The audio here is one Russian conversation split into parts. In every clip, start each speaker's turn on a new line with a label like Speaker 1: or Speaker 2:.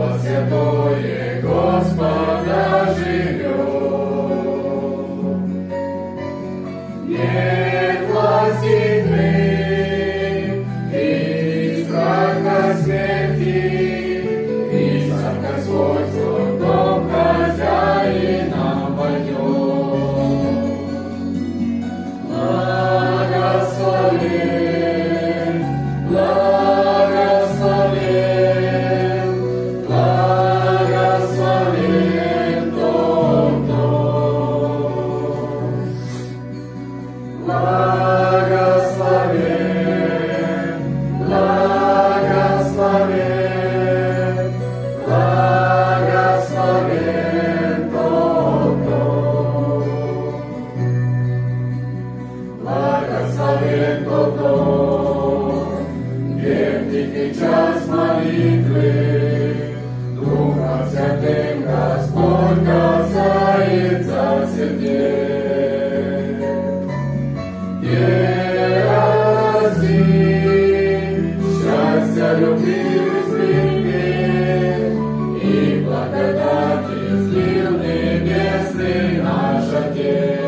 Speaker 1: Слово Святое Господа живет. Нет власти тьмы и страха смерти, и сам Господь в дом хозяина войдет. Благословен, благословен, благословен тот дом. Благословен, благословен, благословен тот дом. Благословен тот дом, где в тихий час молитвы Духом Святым Господь касается сердец. Где раздель счастья, любви и смирения, и благодати слил небесный наш Отец.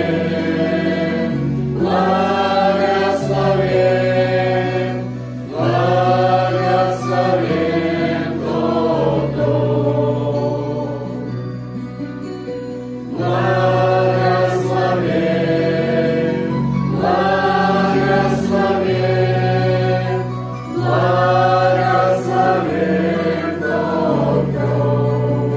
Speaker 1: Благословен, благословен, благословен тот дом. Благословен, благословен, благословен тот дом.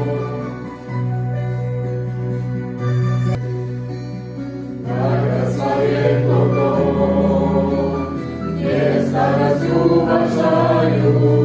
Speaker 1: Благословен тот дом, где старость уважают,